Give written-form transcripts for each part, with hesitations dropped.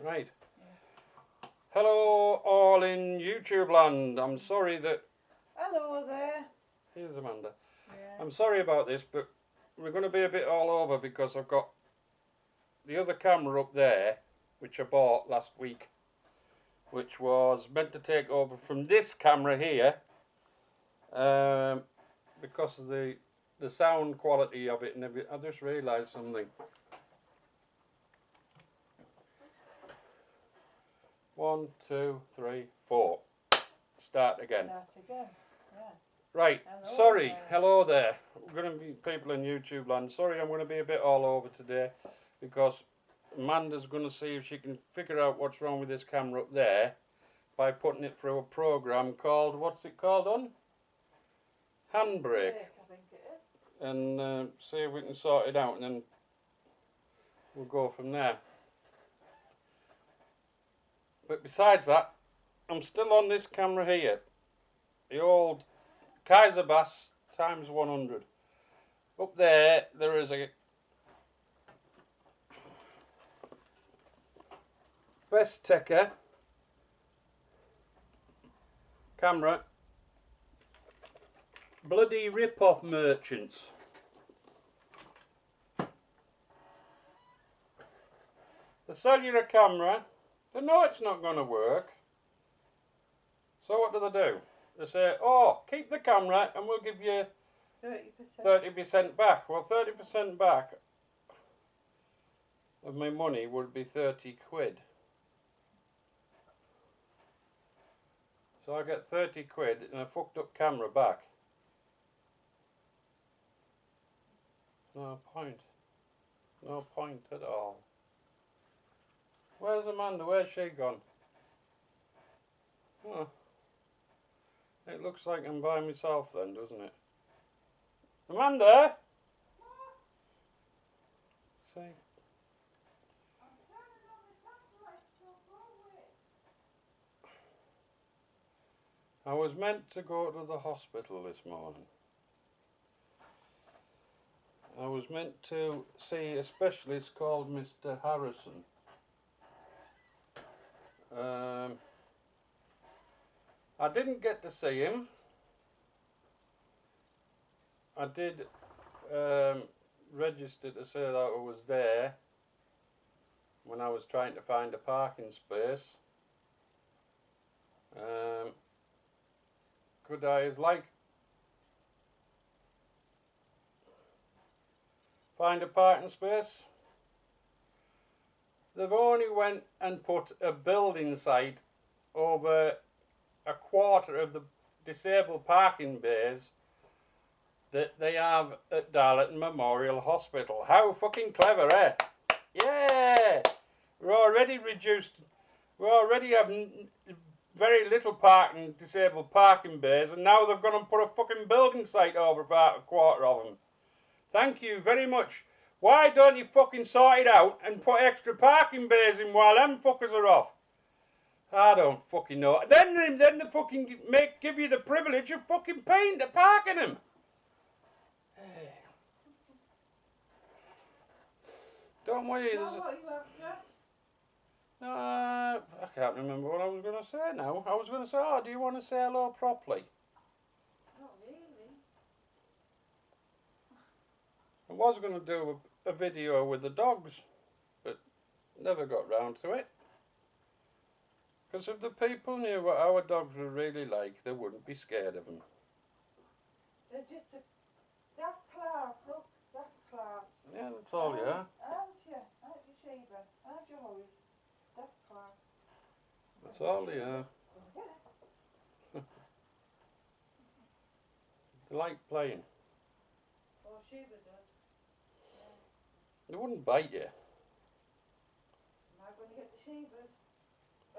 Right. Yeah. Hello all in YouTube land. I'm sorry that... Hello there. Here's Amanda. Yeah. I'm sorry about this, but we're going to be a bit all over because I've got the other camera up there, which I bought last week, which was meant to take over from this camera here, because of the sound quality of it and everything. I just realised something. 1, 2, 3, 4. Start again. Start again. Yeah. Right, Hello sorry, there. hello there. We're going to be people in YouTube land. Sorry, I'm going to be a bit all over today because Amanda's going to see if she can figure out what's wrong with this camera up there by putting it through a program called, what's it called on? Handbrake. I think it is. And see if we can sort it out and then we'll go from there. But besides that, I'm still on this camera here. The old Kaiser Bass times 100. Up there is a Best Taker camera. Bloody rip-off merchants. They sell you a camera, they know it's not going to work. So what do? They say, oh, keep the camera and we'll give you 30% back. Well, 30% back of my money would be 30 quid. So I get 30 quid and a fucked up camera back. No point. No point at all. Where's Amanda? Where's she gone? Oh. It looks like I'm by myself then, doesn't it? Amanda? What? See? I'm turning on the satellite so go away. I was meant to go to the hospital this morning. I was meant to see a specialist called Mr. Harrison. I didn't get to see him. I did register to say that I was there when I was trying to find a parking space. Could I, find a parking space? They've only went and put a building site over a quarter of the disabled parking bays that they have at Darlington Memorial Hospital. How fucking clever, eh? Yeah! We're already reduced. We already have very little disabled parking bays, and now they've gone and put a fucking building site over about a quarter of them. Thank you very much. Why don't you fucking sort it out and put extra parking bays in while them fuckers are off? I don't fucking know. Then they fucking give you the privilege of fucking paying to park in them. Hey. Don't worry. Now what are you after? I can't remember what I was going to say now. I was going to say, oh, do you want to say hello properly? Not really. I was going to do a video with the dogs, but never got round to it. Because if the people knew what our dogs were really like, they wouldn't be scared of them. They're just a daft class, look, daft class. Yeah, that's all, yeah. Aren't you? Aren't you, Sheba? Aren't you, Horace? Daft class. That's all, yeah. They like playing. Oh, Sheba does. They wouldn't bite you. Am I going to get the Shebas?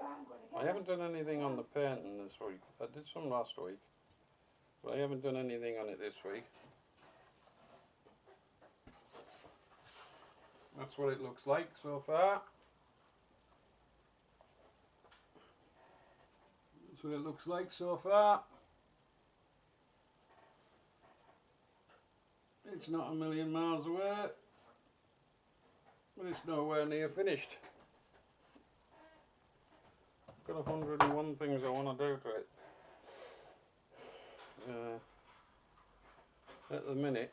I'm going to get I haven't done anything on the painting this week. I did some last week, but I haven't done anything on it this week. That's what it looks like so far. That's what it looks like so far. It's not a million miles away, but it's nowhere near finished. Got 101 things I want to do to it. At the minute,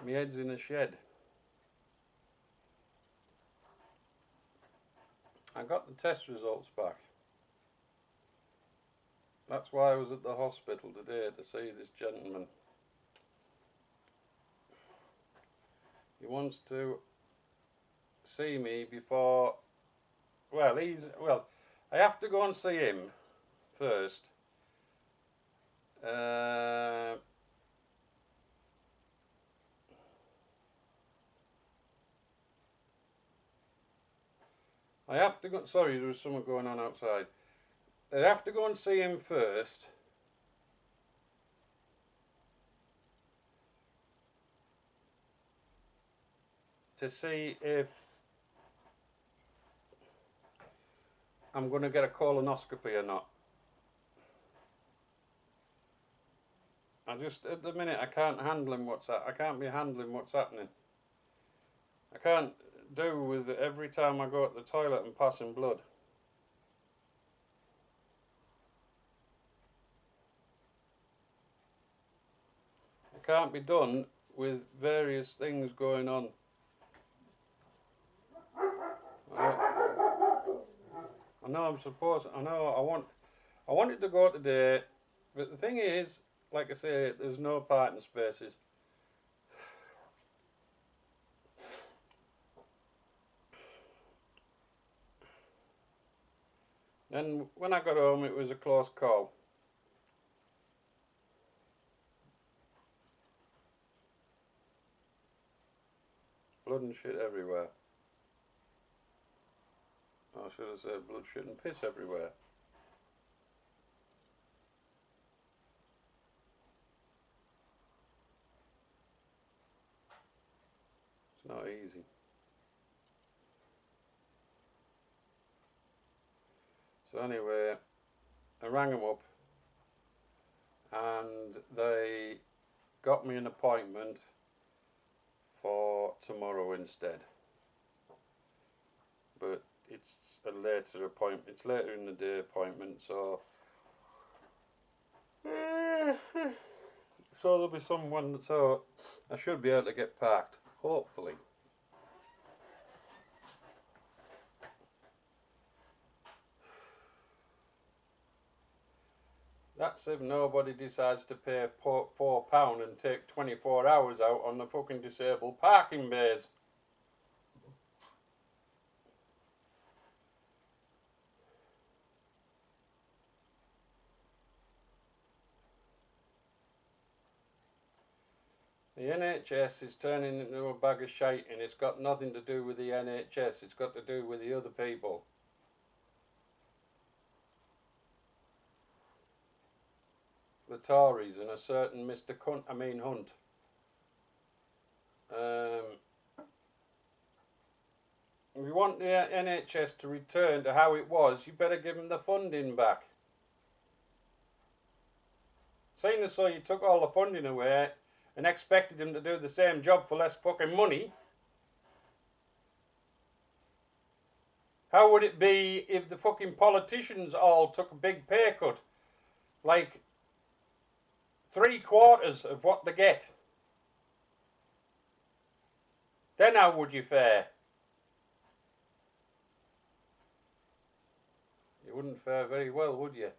my head's in a shed. I got the test results back. That's why I was at the hospital today to see this gentleman. He wants to see me before, well, I have to go and see him first. I have to go, sorry, there was something going on outside. I have to go and see him first. To see if I'm going to get a colonoscopy or not. I just, at the minute, I can't be handling what's happening. I can't do with it every time I go to the toilet and passing blood. It can't be done with various things going on. I wanted to go today, but the thing is, like I say, there's no parking spaces. And when I got home, it was a close call. Blood and shit everywhere. I should have said blood, shit and piss everywhere. It's not easy. So anyway, I rang them up and they got me an appointment for tomorrow instead. But it's a later appointment. It's later in the day appointment, so there'll be someone. So I should be able to get parked, hopefully. That's if nobody decides to pay £4 and take 24 hours out on the fucking disabled parking bays. The NHS is turning into a bag of shite, and it's got nothing to do with the NHS, it's got to do with the other people. The Tories and a certain Mr. Hunt. If you want the NHS to return to how it was, you better give them the funding back. Seeing as though you took all the funding away and expected them to do the same job for less fucking money, how would it be if the fucking politicians all took a big pay cut? Like 3/4 of what they get. Then how would you fare? You wouldn't fare very well, would you?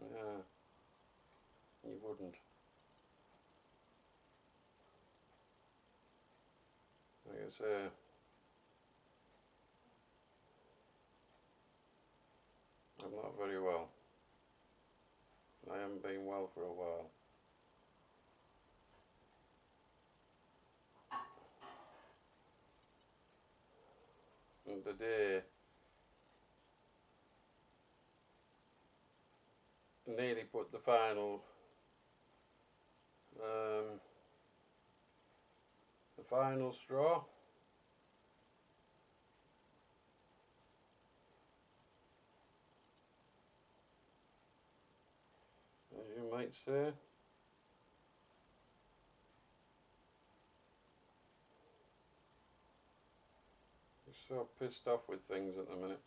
Yeah, you wouldn't. Like I say, I'm not very well. I haven't been well for a while. And today, nearly put the final straw. As you might say. So pissed off with things at the minute.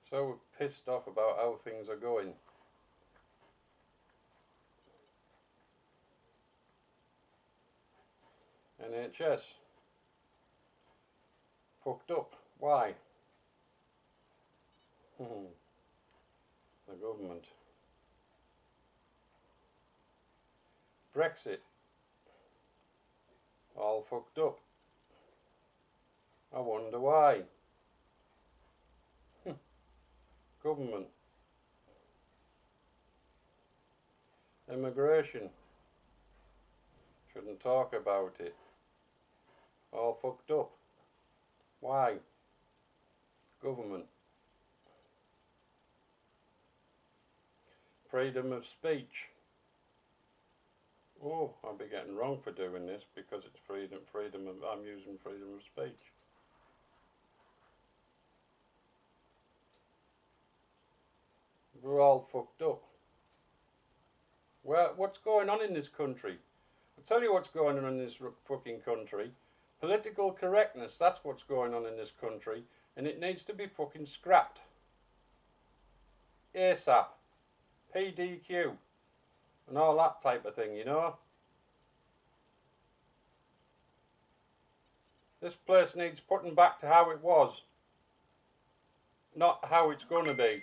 So pissed off about how things are going. NHS. Fucked up. Why? The government. Brexit. All fucked up. I wonder why. Government. Immigration. Shouldn't talk about it. All fucked up. Why? Government. Freedom of speech. Oh, I'll be getting wrong for doing this because it's I'm using freedom of speech. We're all fucked up. Well, what's going on in this country? I'll tell you what's going on in this fucking country. Political correctness, that's what's going on in this country, and it needs to be fucking scrapped. ASAP. PDQ. And all that type of thing, you know. This place needs putting back to how it was, not how it's going to be.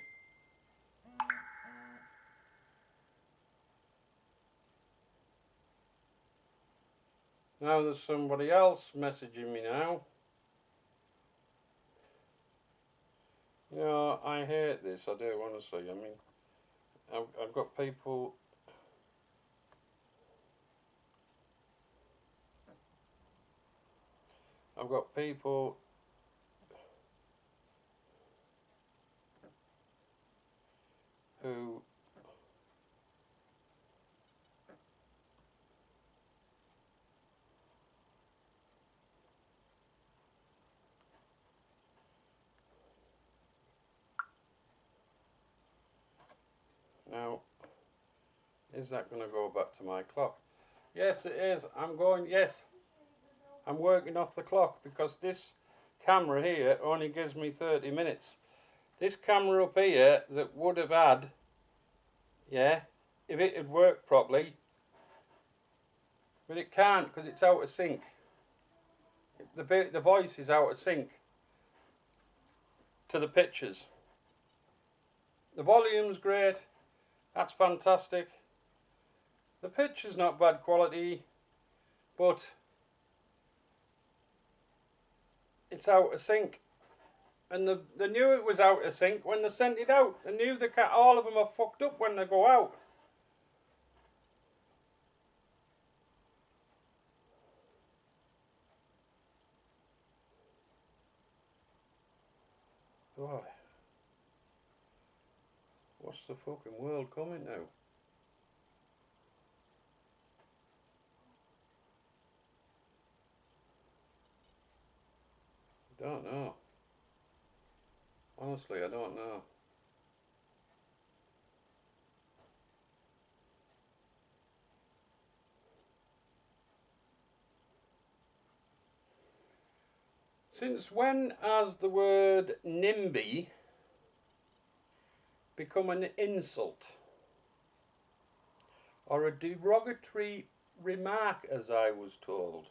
Now there's somebody else messaging me now. You know, I hate this, I do honestly. I mean, I've got people... I've got people who now, is that going to go back to my clock? Yes, it is. I'm working off the clock because this camera here only gives me 30 minutes. This camera up here that would have had, yeah, if it had worked properly, but it can't because it's out of sync. The voice is out of sync to the pictures. The volume's great, that's fantastic. The picture's not bad quality, but it's out of sync. And they knew it was out of sync when they sent it out. They knew all of them are fucked up when they go out. Boy, what's the fucking world coming now? I don't know. Honestly, I don't know. Since when has the word NIMBY become an insult? Or a derogatory remark, as I was told?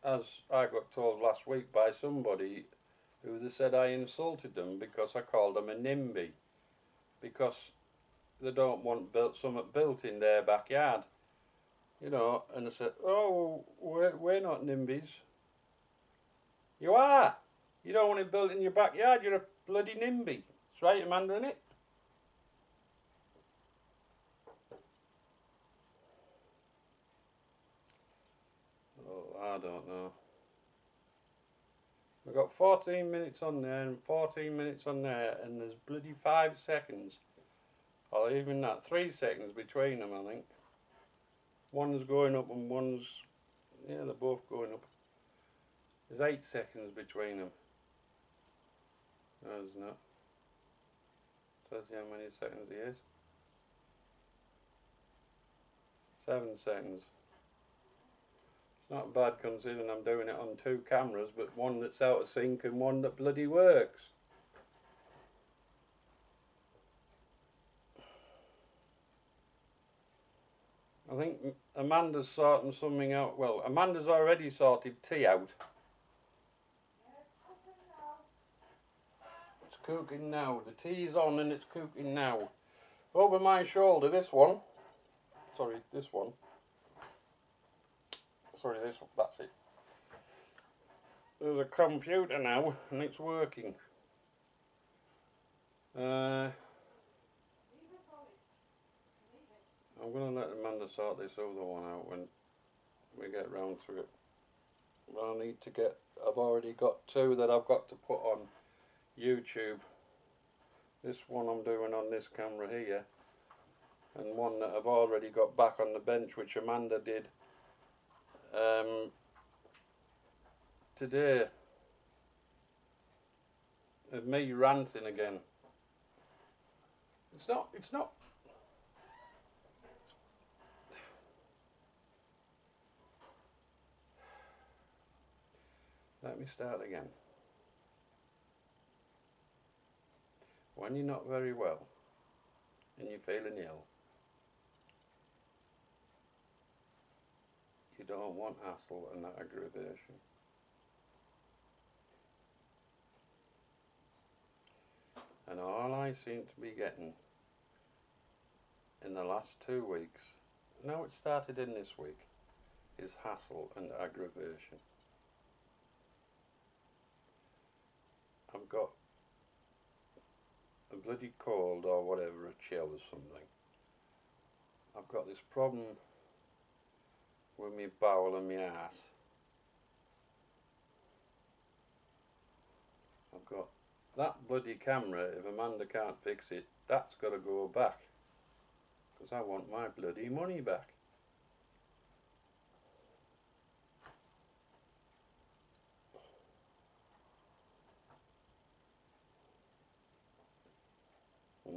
As I got told last week by somebody who they said I insulted them because I called them a NIMBY, because they don't want something built in their backyard, you know. And I said, oh, we're not NIMBYs. You are. You don't want it built in your backyard, you're a bloody NIMBY. That's right, Amanda, innit? I don't know. We've got 14 minutes on there and 14 minutes on there, and there's bloody 5 seconds, or even that, 3 seconds between them, I think. One's going up and one's, yeah, they're both going up. There's 8 seconds between them. No, there's not. Tells you how many seconds it is. 7 seconds. It's not bad considering I'm doing it on 2 cameras, but one that's out of sync and one that bloody works. I think Amanda's sorting something out. Well, Amanda's already sorted tea out. It's cooking now. The tea's on and it's cooking now. Over my shoulder, this one. Sorry, this one. Sorry, this one. That's it. There's a computer now and it's working. I'm going to let Amanda sort this other one out when we get round to it. But I need to get, I've already got 2 that I've got to put on YouTube. This one I'm doing on this camera here, and one that I've already got back on the bench, which Amanda did today, of me ranting again. It's not let me start again. When you're not very well and you're feeling ill, you don't want hassle and aggravation. And all I seem to be getting in the last 2 weeks, now it started in this week, is hassle and aggravation. I've got a bloody cold or whatever, a chill or something. I've got this problem with my bowel and my ass. I've got that bloody camera. If Amanda can't fix it, that's got to go back, because I want my bloody money back.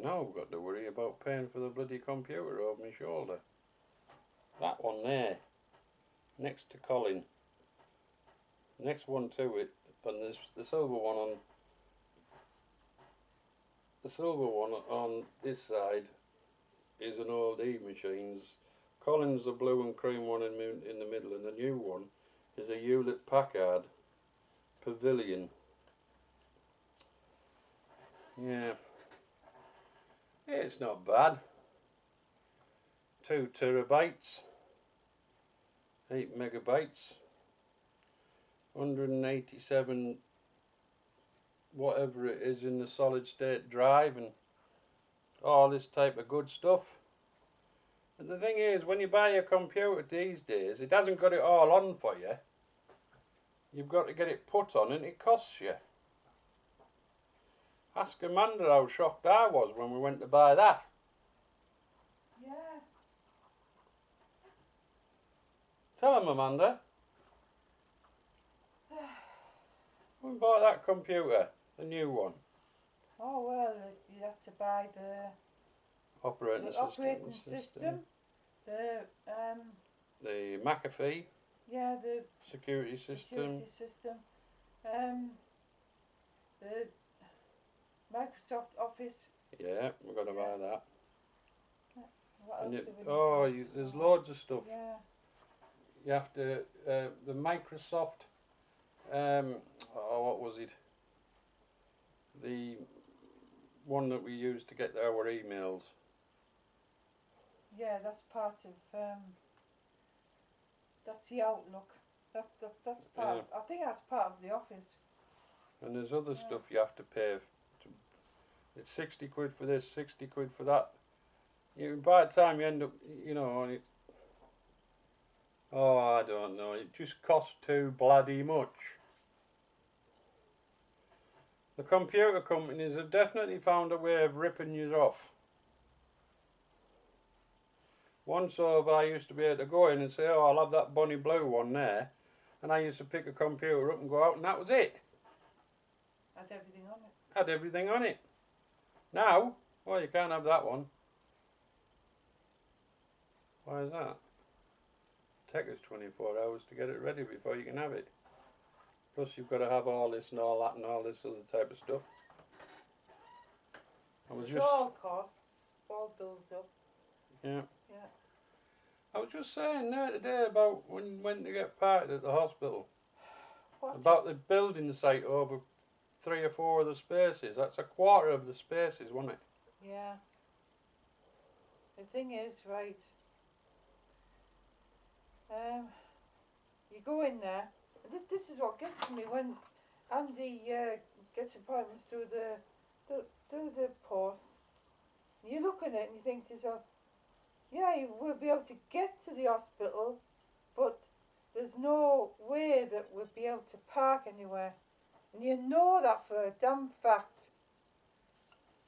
Now I've got to worry about paying for the bloody computer over my shoulder. That one there, next to Colin. Next one to it, and there's the silver one on. The silver one on this side is an old E-Machines. Colin's the blue and cream one in the middle, and the new one is a Hewlett-Packard Pavilion. Yeah. It's not bad. 2 terabytes, 8 megabytes, 187 whatever it is in the solid state drive, and all this type of good stuff. And the thing is, when you buy a computer these days, it hasn't got it all on for you. You've got to get it put on, and it costs you. Ask Amanda how shocked I was when we went to buy that. Yeah. Tell him, Amanda. We bought that computer, the new one. Oh well, you have to buy the Operating system. The McAfee. Yeah, the security system. The Microsoft Office. Yeah, we've got to buy that. What else And do we need to there's loads of stuff. Yeah. You have to, the Microsoft, what was it? The one that we use to get our emails. Yeah, that's part of, that's the Outlook. That's part of, I think that's part of the Office. And there's other stuff you have to pay. It's 60 quid for this, 60 quid for that. By the time you end up, on it, oh, I don't know, it just costs too bloody much. The computer companies have definitely found a way of ripping you off. Once over, I used to be able to go in and say, oh, I'll have that bonny blue one there. And I used to pick a computer up and go out, and that was it. Had everything on it. Had everything on it. Now, well, you can't have that one. Why is that? take us 24 hours to get it ready before you can have it. Plus you've got to have all this and all that and all this other type of stuff. I was It just all costs, all builds up. yeah. Yeah. I was just saying there today about when you went to get parked at the hospital. What? About the building site over 3 or 4 of the spaces. That's a quarter of the spaces, wasn't it? Yeah. The thing is, right, you go in there, and this is what gets to me when Andy gets appointments through the post. You look at it and you think to yourself, yeah, you will be able to get to the hospital, but there's no way that we'll be able to park anywhere. And you know that for a damn fact.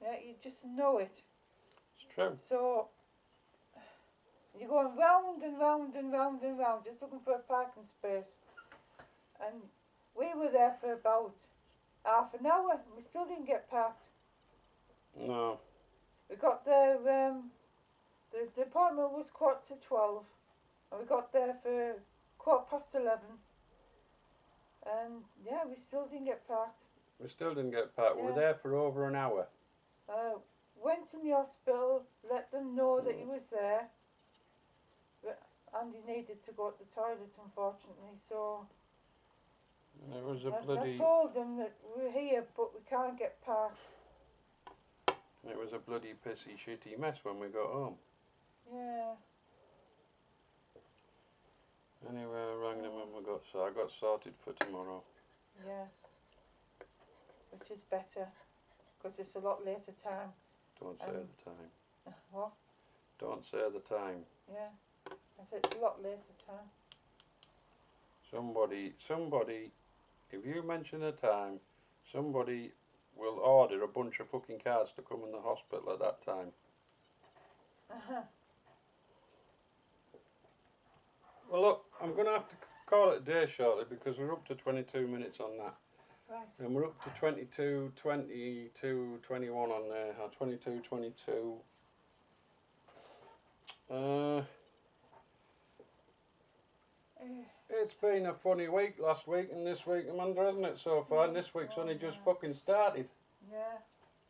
Yeah, you just know it. It's true. So you're going round and round and round and round just looking for a parking space. And we were there for about half an hour and we still didn't get parked. No. We got there, the appointment was 11:45 and we got there for 11:15. And yeah, we still didn't get parked. We still didn't get parked. We were Yeah. there for over an hour. Went in the hospital, let them know that he was there. And he needed to go to the toilet, unfortunately, so It was a I bloody told them that we're here but we can't get parked. it was a bloody pissy shitty mess when we got home. Yeah. Anyway, I rang them and I got sorted for tomorrow. Yeah. Which is better, because it's a lot later time. Don't say the time. What? Don't say the time. Yeah. I said it's a lot later time. Somebody, if you mention a time, somebody will order a bunch of fucking cars to come in the hospital at that time. Well, look, I'm going to have to call it a day shortly because we're up to 22 minutes on that. Right. And we're up to 22, 22, 21 on there, or 22, 22. It's been a funny week last week and this week, Amanda, hasn't it, so far? And this week's only just fucking started. Yeah.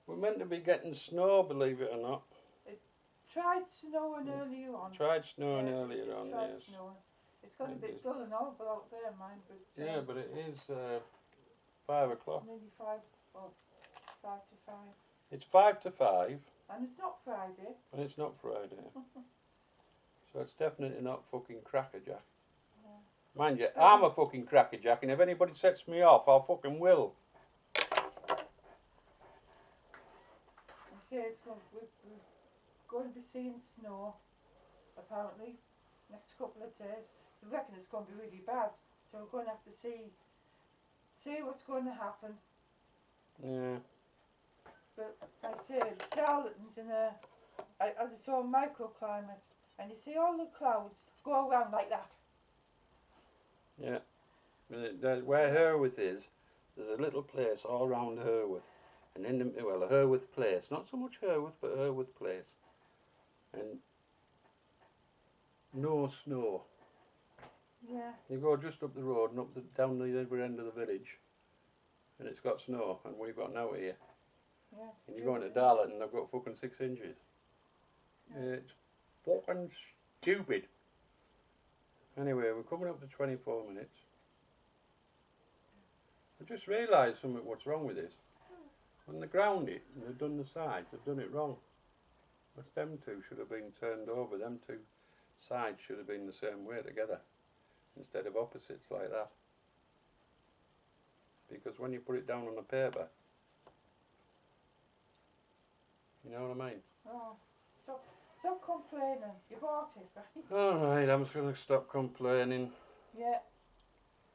We're meant to be getting snow, believe it or not. It tried snowing earlier on. Tried snowing Yeah, earlier on, tried yes. snowing. It's got a It bit is. dull and awful out there, mind, but Yeah, but it is 5 o'clock. it's nearly 5, well, 5 to 5. It's 5 to 5, And it's not Friday. and it's not Friday. So it's definitely not fucking crackerjack. Yeah. Mind you, I'm a fucking crackerjack, and if anybody sets me off, I'll fucking will. I say we're going to be seeing snow, apparently, next couple of days. We reckon it's going to be really bad, so we're going to have to see what's going to happen. Yeah. But like I say, Darlington's in I saw a microclimate, and you see all the clouds go around like that. Yeah. Where Herworth is, there's a little place all round Herworth. And in the, well, Herworth Place. Not so much Herworth, but Herworth Place. And no snow. Yeah. You go just up the road and down the other end of the village, and it's got snow, and we've got now here. Yeah. And you go into Darlington and they've got fucking 6 inches. Yeah. It's fucking stupid. Anyway, we're coming up to 24 minutes. I just realised something what's wrong with this. When they ground it and they've done the sides, they've done it wrong. Them two should have been turned over. Them two sides should have been the same way together, instead of opposites like that. Because when you put it down on the paper, you know what I mean? Oh, stop complaining. You bought it, right? Alright, I'm just going to stop complaining. Yeah.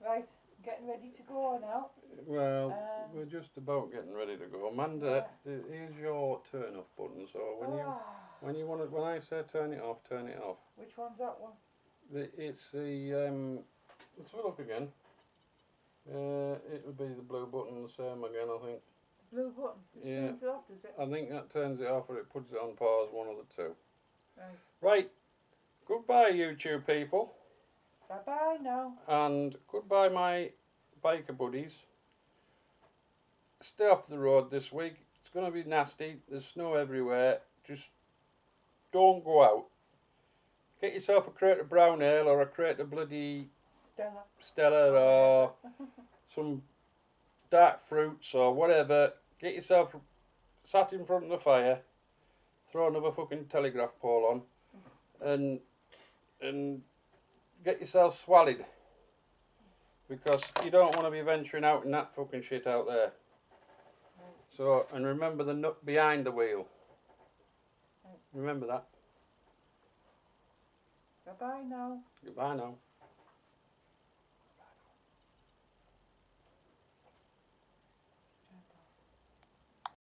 Right. Getting ready to go now. Well, we're just about getting ready to go. Amanda, Yeah. here's your turn off button. So when you want to, when I say turn it off, turn it off. Which one's that one? It's the let's have a look again. It would be the blue button, the same again, I think. Blue button. It Yeah. turns it off, does it? I think that turns it off, or it puts it on pause. One of the two. Right. Right. Goodbye, YouTube people. Bye-bye now. And goodbye, my biker buddies. Stay off the road this week. It's going to be nasty. There's snow everywhere. Just don't go out. Get yourself a crate of brown ale or a crate of bloody Stella or some dark fruits or whatever. Get yourself sat in front of the fire. Throw another fucking telegraph pole on and get yourself swallowed, because you don't want to be venturing out in that fucking shit out there. So, and remember the nut behind the wheel. Remember that. Bye-bye now. Goodbye now.